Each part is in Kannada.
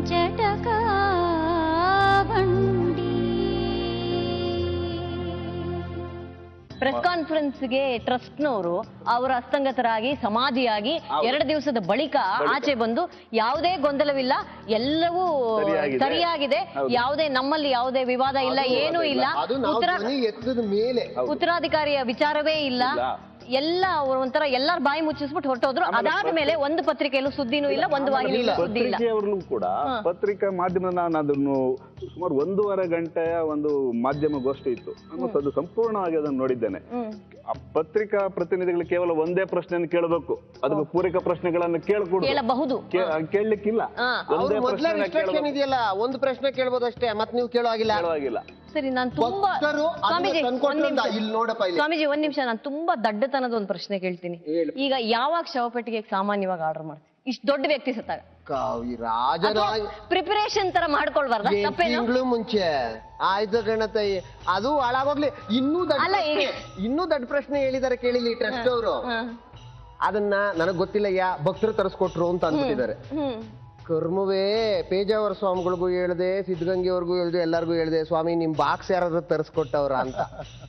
ಜಟಕ ಪ್ರೆಸ್ ಕಾನ್ಫರೆನ್ಸ್ಗೆ ಟ್ರಸ್ಟ್ನವರು ಅವರ ಹಸ್ತಂಗತರಾಗಿ ಸಮಾಧಿಯಾಗಿ 2 ದಿವಸದ ಬಳಿಕ ಆಚೆ ಬಂದು ಯಾವುದೇ ಗೊಂದಲವಿಲ್ಲ, ಎಲ್ಲವೂ ಸರಿಯಾಗಿದೆ, ಯಾವುದೇ ನಮ್ಮಲ್ಲಿ ಯಾವುದೇ ವಿವಾದ ಇಲ್ಲ, ಏನೂ ಇಲ್ಲ, ಉತ್ತರಾಧಿಕಾರಿಯ ವಿಚಾರವೇ ಇಲ್ಲ, ಎಲ್ಲ ಅವರು ಒಂಥರ ಎಲ್ಲಾರು ಬಾಯಿ ಮುಚ್ಚಿಸ್ಬಿಟ್ಟು ಹೊರಟೋದ್ರು. ಅದಾದ ಮೇಲೆ ಒಂದು ಪತ್ರಿಕೆಯಲ್ಲೂ ಸುದ್ದಿನೂ ಇಲ್ಲ, ಒಂದು ವಾಹಿನಿಯಲ್ಲೂ ಸುದ್ದಿ ಇಲ್ಲ. ಪತ್ರಿಕೆಯವ್ರಲ್ಲೂ ಕೂಡ ಪತ್ರಿಕಾ ಮಾಧ್ಯಮ ನಾನು ಅದನ್ನು ಸುಮಾರು 1.5 ಗಂಟೆಯ ಒಂದು ಮಾಧ್ಯಮ ಗೋಷ್ಠಿ ಇತ್ತು. ನಾನು ಅದು ಸಂಪೂರ್ಣವಾಗಿ ಅದನ್ನು ನೋಡಿದ್ದೇನೆ. ಆ ಪತ್ರಿಕಾ ಪ್ರತಿನಿಧಿಗಳು ಕೇವಲ ಒಂದೇ ಪ್ರಶ್ನೆಯನ್ನು ಕೇಳಬೇಕು, ಅದಕ್ಕೆ ಪೂರಕ ಪ್ರಶ್ನೆಗಳನ್ನು ಕೇಳಬಹುದು, ಕೇಳಲಿಕ್ಕಿಲ್ಲ. ಇದೆಯಲ್ಲ, ಒಂದು ಪ್ರಶ್ನೆ ಕೇಳಬಹುದು ಅಷ್ಟೇ, ಮತ್ತೆ ನೀವು ಕೇಳುವಾಗಿಲ್ಲ. ಸರಿ, ನಾನು ತುಂಬಾ ಸ್ವಾಮೀಜಿ ಒಂದ್ ನಿಮಿಷ, ನಾನು ತುಂಬಾ ದಡ್ಡತನದ ಒಂದು ಪ್ರಶ್ನೆ ಕೇಳ್ತೀನಿ. ಈಗ ಯಾವಾಗ ಶವಪೆಟ್ಟಿಗೆ ಸಾಮಾನ್ಯವಾಗಿ ಆರ್ಡರ್ ಮಾಡ್ತೀನಿ? ಇಷ್ಟು ದೊಡ್ಡ ವ್ಯಕ್ತಿ ಸತ್ತಾಗ ಪ್ರಿಪರೇಷನ್ ತರ ಮಾಡ್ಕೊಳ್ಬಾರ್ದ? ತಿಂಗಳು ಮುಂಚೆ ಆಯ್ತು ಗಣತ, ಅದು ಹಾಳಾಗೋಗ್ಲಿ. ಇನ್ನೂ ದೊಡ್ಡ ಪ್ರಶ್ನೆ ಹೇಳಿದಾರೆ ಕೇಳಿಲಿ ಟ್ರಸ್ಟ್ ಅವರು. ಅದನ್ನ ನನಗ್ ಗೊತ್ತಿಲ್ಲ, ಭಕ್ತರು ತರಿಸ್ಕೊಟ್ರು ಅಂತ ಅಂದ್ಬಿಟ್ಟಿದ್ದಾರೆ. ಕರ್ಮವೇ ಪೇಜಾವರ ಸ್ವಾಮಿಗಳಿಗೂ ಹೇಳ್ದೆ, ಸಿದ್ಧಗಂಗೆ ಅವ್ರಿಗೂ ಹೇಳ್ದೆ, ಎಲ್ಲರಿಗೂ ಹೇಳ್ದೆ, ಸ್ವಾಮಿ ನಿಮ್ ಬಾಕ್ಸ್ ಯಾರಾದ್ರೂ ತರಿಸ್ಕೊಟ್ಟವ್ರ ಅಂತ.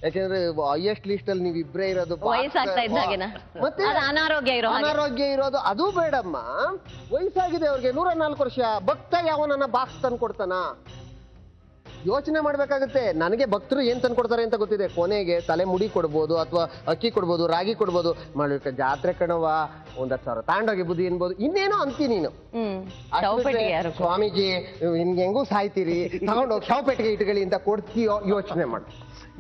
ಯಾಕೆಂದ್ರೆ ಹೈಯೆಸ್ಟ್ ಲಿಸ್ಟ್ ಅಲ್ಲಿ ನೀವ್ ಇಬ್ರೇ ಇರೋದು, ಮತ್ತೆ ಅನಾರೋಗ್ಯ ಇರೋದು. ಅದು ಬೇಡಮ್ಮ, ವಯಸ್ಸಾಗಿದೆ ಅವ್ರಿಗೆ, 104 ವರ್ಷ. ಭಕ್ತ ಯಾವನನ್ನ ಬಾಕ್ಸ್ ತಂದು ಕೊಡ್ತಾನ? ಯೋಚನೆ ಮಾಡ್ಬೇಕಾಗುತ್ತೆ. ನನಗೆ ಭಕ್ತರು ಏನ್ ತಂದ್ಕೊಡ್ತಾರೆ ಅಂತ ಗೊತ್ತಿದೆ. ಕೊನೆಗೆ ತಲೆ ಮುಡಿ ಕೊಡ್ಬೋದು, ಅಥವಾ ಅಕ್ಕಿ ಕೊಡ್ಬೋದು, ರಾಗಿ ಕೊಡ್ಬೋದು. ಮಾಡ್ಬೇಕ ಜಾತ್ರೆ ಕಣವ, 1,000 ತಾಂಡೋಗಿ ಬುದ್ಧಿ ಅನ್ಬೋದು, ಇನ್ನೇನೋ ಅಂತೀನಿ ನೀನು. ಸ್ವಾಮೀಜಿ ಹೆಂಗೂ ಸಾಯ್ತೀರಿ, ತಗೊಂಡೋಗಿ ಶವಪೆಟ್ಟಿಗೆ ಇಟ್ಕೊಳ್ಳಿ ಅಂತ ಕೊಡ್ತೀಯೋ? ಯೋಚನೆ ಮಾಡು.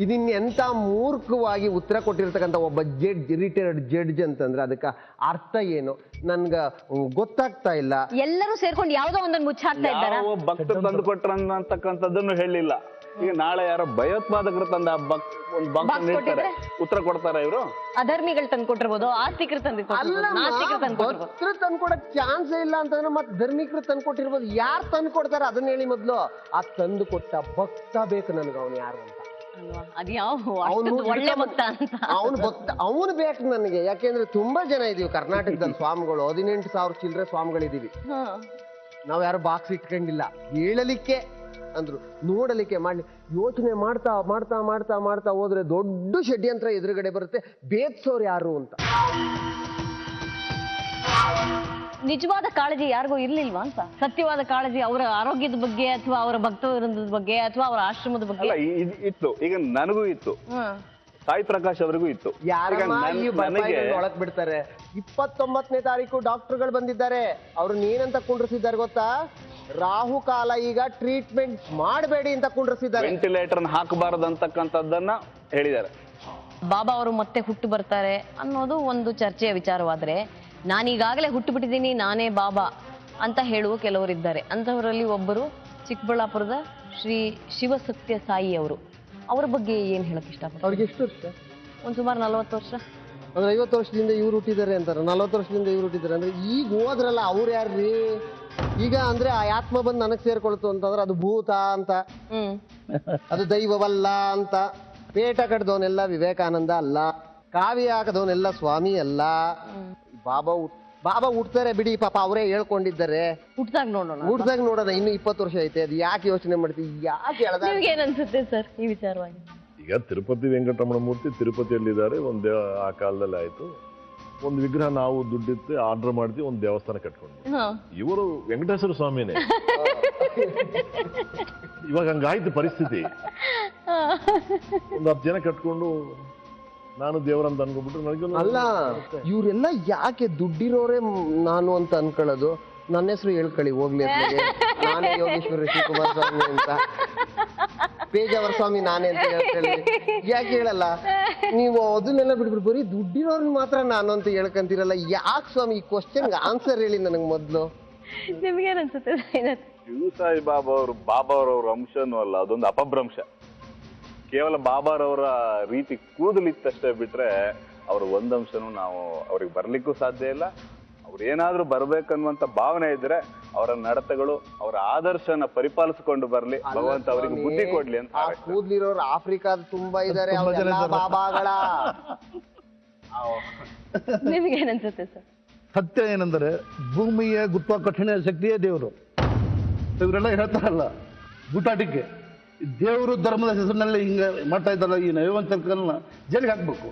ಇದನ್ನೆಂತ ಮೂರ್ಖವಾಗಿ ಉತ್ತರ ಕೊಟ್ಟಿರ್ತಕ್ಕಂಥ ಒಬ್ಬ ರಿಟೈರ್ಡ್ ಜಡ್ಜ್ ಅಂತಂದ್ರೆ ಅದಕ್ಕೆ ಅರ್ಥ ಏನು ನನ್ಗ ಗೊತ್ತಾಗ್ತಾ ಇಲ್ಲ. ಎಲ್ಲರೂ ಸೇರ್ಕೊಂಡು ಯಾವ್ದೋ ಒಂದನ್ನು ಮುಚ್ಚಾಕ್ತಾ ಇದ್ದಾರೆ. ಭಕ್ತರು ತಂದು ಕೊಟ್ರ ಅಂತಕ್ಕಂಥದ್ದನ್ನು ಹೇಳಿಲ್ಲ. ಈಗ ನಾಳೆ ಯಾರೋ ಭಯೋತ್ಪಾದಕರು ತಂದ ಒಂದು ಬಾಕ್ಸ್ ಉತ್ತರ ಕೊಡ್ತಾರ ಇವರು? ಅಧರ್ಮಿಗಳು ತಂದು ಕೊಟ್ಟಿರ್ಬೋದು, ಆಸ್ತಿಕರು ಭಕ್ತರು ತಂದ್ಕೊಡಕ್ ಚಾನ್ಸೇ ಇಲ್ಲ ಅಂತಂದ್ರೆ ಮತ್ತೆ ಧರ್ಮಿಕರು ತಂದು ಕೊಟ್ಟಿರ್ಬೋದು. ಯಾರು ತಂದು ಕೊಡ್ತಾರ ಅದನ್ನ ಹೇಳಿ ಮೊದ್ಲು. ಆ ತಂದು ಕೊಟ್ಟ ಭಕ್ತ ಬೇಕು ನನ್ಗೆ, ಅವನು ಯಾರು ಅಂತ. ಅವನು ಬೇಕು ನನಗೆ. ಯಾಕೆಂದ್ರೆ ತುಂಬಾ ಜನ ಇದೀವಿ ಕರ್ನಾಟಕದಲ್ಲಿ ಸ್ವಾಮಿಗಳು, 18,000 ಚಿಲ್ಲರೆ ಸ್ವಾಮಿಗಳಿದೀವಿ. ನಾವ್ ಯಾರು ಬಾಕ್ಸ್ ಇಟ್ಕೊಂಡಿಲ್ಲ. ಹೇಳಲಿಕ್ಕೆ ಅಂದ್ರು, ನೋಡಲಿಕ್ಕೆ ಮಾಡ್ಲಿ. ಯೋಚನೆ ಮಾಡ್ತಾ ಮಾಡ್ತಾ ಮಾಡ್ತಾ ಮಾಡ್ತಾ ಹೋದ್ರೆ ದೊಡ್ಡ ಷಡ್ಯಂತ್ರ ಎದುರುಗಡೆ ಬರುತ್ತೆ. ಬೇತ್ಸೋರು ಯಾರು ಅಂತ. ನಿಜವಾದ ಕಾಳಜಿ ಯಾರಿಗೂ ಇರ್ಲಿಲ್ವಾ ಅಂತ? ಸತ್ಯವಾದ ಕಾಳಜಿ ಅವರ ಆರೋಗ್ಯದ ಬಗ್ಗೆ, ಅಥವಾ ಅವರ ಭಕ್ತವೃಂದದ ಬಗ್ಗೆ, ಅಥವಾ ಅವರ ಆಶ್ರಮದ ಬಗ್ಗೆ ಇತ್ತು. ಈಗ ನನಗೂ ಇತ್ತು, ಸಾಯಿ ಪ್ರಕಾಶ್ ಅವರಿಗೂ ಇತ್ತು. ಒಳಗ್ ಬಿಡ್ತಾರೆ. 29ನೇ ತಾರೀಕು ಡಾಕ್ಟರ್ಗಳು ಬಂದಿದ್ದಾರೆ. ಅವ್ರನ್ನ ಏನಂತ ಕುಂಡ್ರಿಸಿದ್ದಾರೆ ಗೊತ್ತಾ? ರಾಹುಕಾಲ, ಈಗ ಟ್ರೀಟ್ಮೆಂಟ್ ಮಾಡಬೇಡಿ ಅಂತ ಕುಂಡ್ರಿಸಿದ್ದಾರೆ. ವೆಂಟಿಲೇಟರ್ ಹಾಕಬಾರದು ಅಂತಕ್ಕಂಥದ್ದನ್ನ ಹೇಳಿದ್ದಾರೆ. ಬಾಬಾ ಅವರು ಮತ್ತೆ ಹುಟ್ಟು ಬರ್ತಾರೆ ಅನ್ನೋದು ಒಂದು ಚರ್ಚೆಯ ವಿಚಾರವಾದ್ರೆ, ನಾನೀಗಾಗಲೇ ಹುಟ್ಟು ಬಿಟ್ಟಿದ್ದೀನಿ, ನಾನೇ ಬಾಬಾ ಅಂತ ಹೇಳುವ ಕೆಲವರಿದ್ದಾರೆ. ಅಂತಹವರಲ್ಲಿ ಒಬ್ಬರು ಚಿಕ್ಕಬಳ್ಳಾಪುರದ ಶ್ರೀ ಶಿವಸತ್ಯ ಸಾಯಿ ಅವರು. ಅವರ ಬಗ್ಗೆ ಏನ್ ಹೇಳಕ್ ಇಷ್ಟಪಡ್ತಾರೆ? ಅವ್ರಿಗೆ ಎಷ್ಟು ವರ್ಷ? ಒಂದ್ ಸುಮಾರು 40 ವರ್ಷ. ಅಂದ್ರೆ 50 ವರ್ಷದಿಂದ ಇವ್ರು ಹುಟ್ಟಿದ್ದಾರೆ ಅಂತಾರೆ, 40 ವರ್ಷದಿಂದ ಇವ್ರು ಹುಟ್ಟಿದ್ದಾರೆ ಅಂದ್ರೆ ಈಗ ಹೋದ್ರಲ್ಲ ಅವ್ರು ಯಾರ್ರೀ? ಈಗ ಅಂದ್ರೆ ಆ ಆತ್ಮ ಬಂದು ನನಗ್ ಸೇರ್ಕೊಳ್ತು ಅಂತಂದ್ರೆ ಅದು ಭೂತ ಅಂತ, ಅದು ದೈವವಲ್ಲ ಅಂತ. ಪೇಟ ಕಡ್ದವನೆಲ್ಲ ವಿವೇಕಾನಂದ ಅಲ್ಲ, ಕಾವ್ಯ ಹಾಕದವನೆಲ್ಲ ಸ್ವಾಮಿ ಅಲ್ಲ. ಬಾಬಾ ಹುಟ್ತಾರೆ ಬಿಡಿ, ಪಾಪ ಅವರೇ ಹೇಳ್ಕೊಂಡಿದ್ದಾರೆ. ಹುಟ್ಟಾಗ ನೋಡೋಣ. ಇನ್ನು 20 ವರ್ಷ ಐತೆ. ಅದು ಯಾಕೆ ಯೋಚನೆ ಮಾಡ್ತೀವಿ? ಯಾಕೆ ಏನನ್ಸುತ್ತೆ ಸರ್ ಈ ವಿಚಾರವಾಗಿ? ಈಗ ತಿರುಪತಿ ವೆಂಕಟರಮಣ ಮೂರ್ತಿ ತಿರುಪತಿಯಲ್ಲಿದ್ದಾರೆ. ಒಂದು ಆ ಕಾಲದಲ್ಲಿ ಆಯ್ತು. ಒಂದು ವಿಗ್ರಹ ನಾವು ದುಡ್ಡಿತ್ತು ಆರ್ಡರ್ ಮಾಡ್ತೀವಿ, ಒಂದು ದೇವಸ್ಥಾನ ಕಟ್ಕೊಂಡು. ಇವರು ವೆಂಕಟೇಶ್ವರ ಸ್ವಾಮಿನೇ. ಇವಾಗ ಹಂಗಾಯ್ತು ಪರಿಸ್ಥಿತಿ. ಒಂದು 10 ಜನ ಕಟ್ಕೊಂಡು ನಾನು ದೇವರಂತ ಅನ್ಕೊಂಡ್ಬಿಟ್ರು. ನನಗೆ ಅಲ್ಲ, ಇವರೆಲ್ಲ ಯಾಕೆ ದುಡ್ಡಿರೋರೆ ನಾನು ಅಂತ ಅನ್ಕೊಳ್ಳೋದು? ನನ್ನ ಹೆಸರು ಹೇಳ್ಕೊಳ್ಳಿ ಹೋಗ್ಲಿ, ನಾನೇ ಯೋಗೇಶ್ವರ ಶ್ರೀಕುಮಾರ ಸ್ವಾಮಿ ಅಂತ, ಪೇಜಾವರ ಸ್ವಾಮಿ ನಾನೇ ಅಂತ ಹೇಳ್ಕೊಳ್ಳಿ. ಯಾಕೆ ಹೇಳಲ್ಲ ನೀವು? ಅದನ್ನೆಲ್ಲ ಬಿಟ್ಬಿಟ್ಟು ಬರೀ ದುಡ್ಡಿರೋರ್ನ ಮಾತ್ರ ನಾನು ಅಂತ ಹೇಳ್ಕೊಂತೀರಲ್ಲ, ಯಾಕೆ ಸ್ವಾಮಿ? ಈ ಕ್ವಶನ್ ಆನ್ಸರ್ ಹೇಳಿ ನನಗೆ ಮೊದ್ಲು. ನಿಮ್ಗೇನ್ ಅನ್ಸುತ್ತೆ? ಶಿವಸಾಯಿ ಬಾಬಾರವ್ರ ಅಂಶನೂ ಅಲ್ಲ, ಅದೊಂದು ಅಪಭ್ರಂಶ. ಕೇವಲ ಬಾಬಾರವರ ರೀತಿ ಕೂದಲಿತ್ತಷ್ಟೇ ಬಿಟ್ರೆ ಅವ್ರ ಒಂದಂಶನೂ ನಾವು ಅವ್ರಿಗೆ ಬರ್ಲಿಕ್ಕೂ ಸಾಧ್ಯ ಇಲ್ಲ. ಅವ್ರೇನಾದ್ರೂ ಬರ್ಬೇಕನ್ನುವಂತ ಭಾವನೆ ಇದ್ರೆ ಅವರ ನಡತೆಗಳು, ಅವರ ಆದರ್ಶನ ಪರಿಪಾಲಿಸಿಕೊಂಡು ಬರ್ಲಿ, ಭಗವಂತ ಅವರಿಗೆ ಬುದ್ಧಿ ಕೊಡ್ಲಿ ಅಂತ. ಕೂದ್ಲಿರೋರು ಆಫ್ರಿಕಾದ ತುಂಬಾ ಇದಾರೆ ಬಾಬಾಗಳ. ನಿಮ್ಗೇನನ್ಸುತ್ತೆ ಸರ್? ಸತ್ಯ ಏನಂದ್ರೆ ಭೂಮಿಯ ಗುರುತ್ವಾಕರ್ಷಣೆಯ ಶಕ್ತಿಯೇ ದೇವರು. ಇವರೆಲ್ಲ ಹೇಳ್ತಾರಲ್ಲ ಬೂಟಾಟಿಕೆ ದೇವರು ಧರ್ಮದ ಹೆಸರಿನಲ್ಲಿ ಹಿಂಗೆ ಮಾಡ್ತಾ ಇದ್ದಾರಲ್ಲ ಈ ನೈವಂತಕರನ್ನ ಜೈಲಿಗೆ ಹಾಕ್ಬೇಕು.